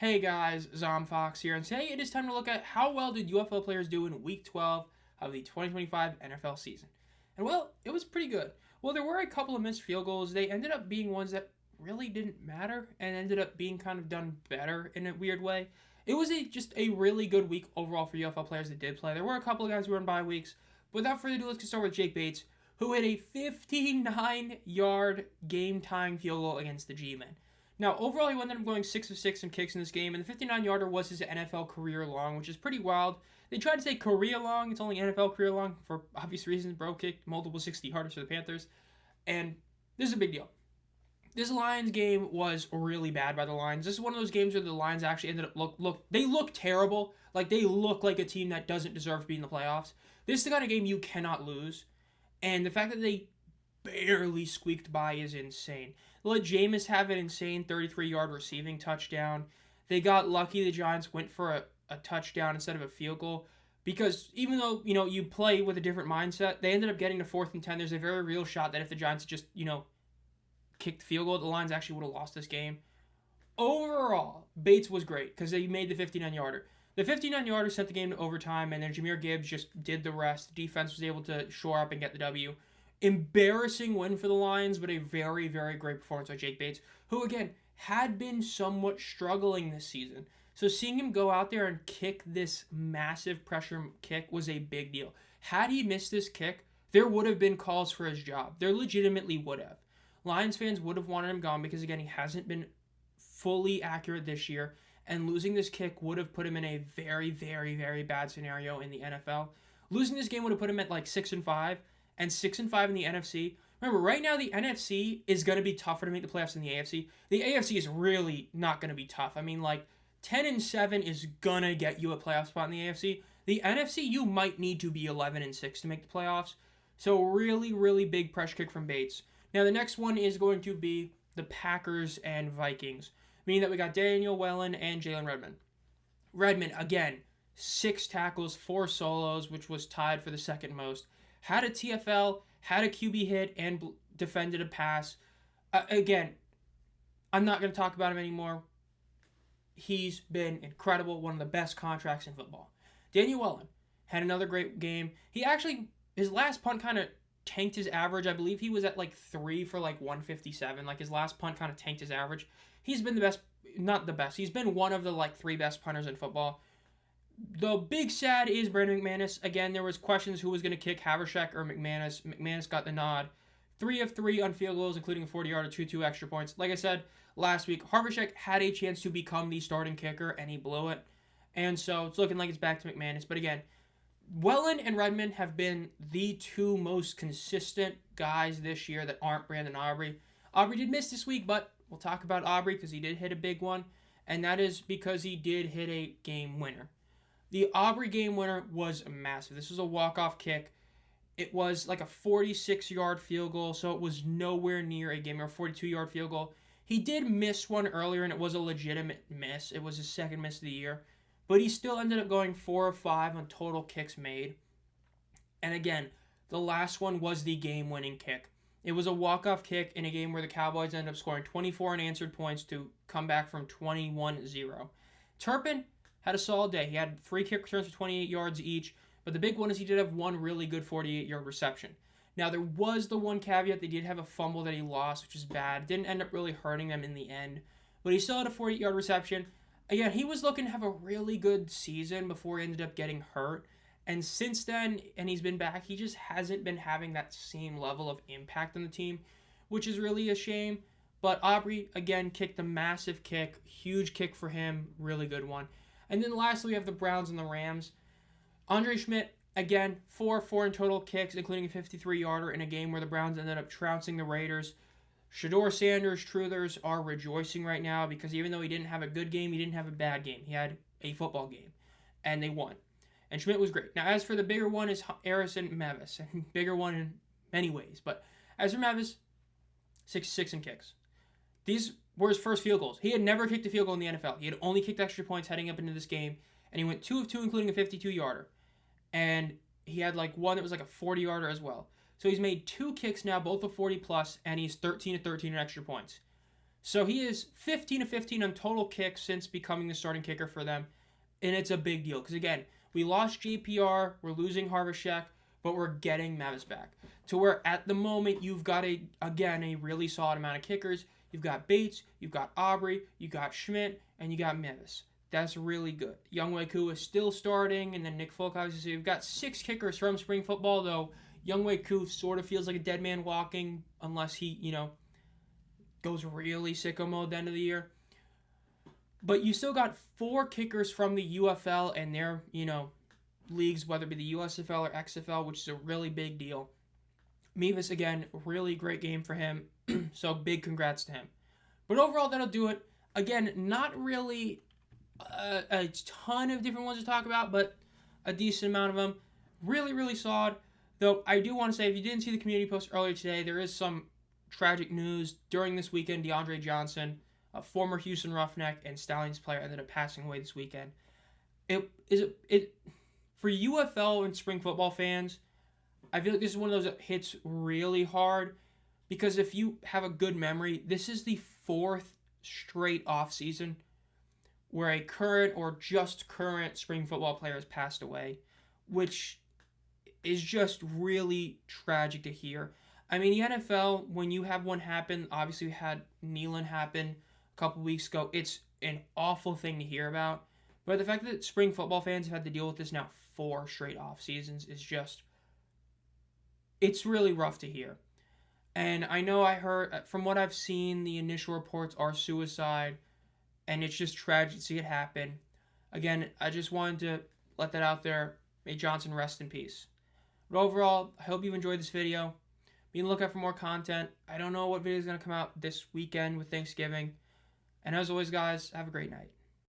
Hey guys, Zomfox here, and today it is time to look at how well did UFL players do in Week 12 of the 2025 NFL season. And well, it was pretty good. Well, there were a couple of missed field goals. They ended up being ones that really didn't matter and ended up being kind of done better in a weird way. It was just a really good week overall for UFL players that did play. There were a couple of guys who were in bye weeks. But without further ado, let's get started with Jake Bates, who hit a 59-yard game-tying field goal against the G-Men. Now, overall, he ended up going 6 of 6 in kicks in this game, and the 59-yarder was his NFL career long, which is pretty wild. They tried to say career long. It's only NFL career long for obvious reasons. Bro kicked multiple 60-yarders for the Panthers, and this is a big deal. This Lions game was really bad by the Lions. This is one of those games where the Lions actually ended up they look terrible. Like, they look like a team that doesn't deserve to be in the playoffs. This is the kind of game you cannot lose, and the fact that they barely squeaked by is insane. They let Jameis have an insane 33-yard receiving touchdown. They got lucky the Giants went for a touchdown instead of a field goal because even though, you play with a different mindset, they ended up getting to 4th and 10. There's a very real shot that if the Giants just, kicked the field goal, the Lions actually would have lost this game. Overall, Bates was great because they made the 59-yarder. The 59-yarder sent the game to overtime, and then Jahmyr Gibbs just did the rest. The defense was able to shore up and get the W. Embarrassing win for the Lions, but a very, very great performance by Jake Bates, who, again, had been somewhat struggling this season. So seeing him go out there and kick this massive pressure kick was a big deal. Had he missed this kick, there would have been calls for his job. There legitimately would have. Lions fans would have wanted him gone because, again, he hasn't been fully accurate this year, and losing this kick would have put him in a very, very, very bad scenario in the NFL. Losing this game would have put him at like 6-5, and 6-5 in the NFC. Remember, right now the NFC is going to be tougher to make the playoffs than the AFC. The AFC is really not going to be tough. I mean, 10-7 is going to get you a playoff spot in the AFC. The NFC, you might need to be 11-6 to make the playoffs. So really, really big pressure kick from Bates. Now the next one is going to be the Packers and Vikings, meaning that we got Daniel Wellen and Jalen Redmond. Redmond, again, 6 tackles, 4 solos, which was tied for the second most. Had a TFL, had a QB hit, and defended a pass. Again, I'm not going to talk about him anymore. He's been incredible, one of the best contracts in football. Daniel Wellen had another great game. His last punt kind of tanked his average. I believe he was at 3 for 157. His last punt kind of tanked his average. He's been the best, not the best. He's been one of the 3 best punters in football. The big sad is Brandon McManus. Again, there was questions who was going to kick, Havershek or McManus. McManus got the nod. 3 of 3 on field goals, including a 40-yarder, 2 extra points. Like I said last week, Havershek had a chance to become the starting kicker, and he blew it. And so it's looking like it's back to McManus. But again, Wellen and Redmond have been the 2 most consistent guys this year that aren't Brandon Aubrey. Aubrey did miss this week, but we'll talk about Aubrey because he did hit a big one, and that is because he did hit a game winner. The Aubrey game winner was massive. This was a walk-off kick. It was like a 46-yard field goal, so it was nowhere near a game, or a 42-yard field goal. He did miss one earlier, and it was a legitimate miss. It was his second miss of the year. But he still ended up going 4 of 5 on total kicks made. And again, the last one was the game-winning kick. It was a walk-off kick in a game where the Cowboys ended up scoring 24 unanswered points to come back from 21-0. Turpin had a solid day. He had 3 kick returns for 28 yards each, but the big one is he did have one really good 48-yard reception. Now, there was the one caveat. They did have a fumble that he lost, which is bad. It didn't end up really hurting them in the end, but he still had a 48-yard reception. Again, he was looking to have a really good season before he ended up getting hurt, and since then, and he's been back, he just hasn't been having that same level of impact on the team, which is really a shame. But Aubrey, again, kicked a massive kick. Huge kick for him. Really good one. And then lastly, we have the Browns and the Rams. Andre Schmidt, again, 4 in total kicks, including a 53-yarder in a game where the Browns ended up trouncing the Raiders. Shedeur Sanders truthers are rejoicing right now because even though he didn't have a good game, he didn't have a bad game. He had a football game, and they won. And Schmidt was great. Now, as for the bigger one is Harrison Mavis, and bigger one in many ways. But as for Mavis, 6 in kicks. These were his first field goals. He had never kicked a field goal in the NFL. He had only kicked extra points heading up into this game, and he went 2 of 2, including a 52-yarder. And he had one that was a 40-yarder as well. So he's made 2 kicks now, both of 40+, and he's 13 of 13 in extra points. So he is 15 of 15 on total kicks since becoming the starting kicker for them. And it's a big deal because, again, we lost JPR, we're losing Harvashek, but we're getting Mavis back. To where at the moment you've got, a really solid amount of kickers. You've got Bates, you've got Aubrey, you got Schmidt, and you got Mavis. That's really good. Youngwei Koo is still starting, and then Nick Folk, obviously. You've got 6 kickers from spring football, though Youngwei Koo sort of feels like a dead man walking unless he, goes really sicko mode at the end of the year. But you still got 4 kickers from the UFL and their, leagues, whether it be the USFL or XFL, which is a really big deal. Mevis, again, really great game for him. So big congrats to him. But overall, that'll do it. Again, not really a ton of different ones to talk about, but a decent amount of them. Really, really solid. Though I do want to say, if you didn't see the community post earlier today, there is some tragic news. During this weekend, DeAndre Johnson, a former Houston Roughneck and Stallions player, ended up passing away this weekend. For UFL and spring football fans, I feel like this is one of those that hits really hard because if you have a good memory, this is the 4th straight off season where a current or just current spring football player has passed away, which is just really tragic to hear. I mean, the NFL, when you have one happen, obviously we had Nealon happen a couple weeks ago. It's an awful thing to hear about. But the fact that spring football fans have had to deal with this now 4 straight off seasons is just, it's really rough to hear. And I know I heard, from what I've seen, the initial reports are suicide, and it's just tragic to see it happen. Again, I just wanted to let that out there. May Johnson rest in peace. But overall, I hope you've enjoyed this video. Be on the lookout for more content. I don't know what video is going to come out this weekend with Thanksgiving. And as always, guys, have a great night.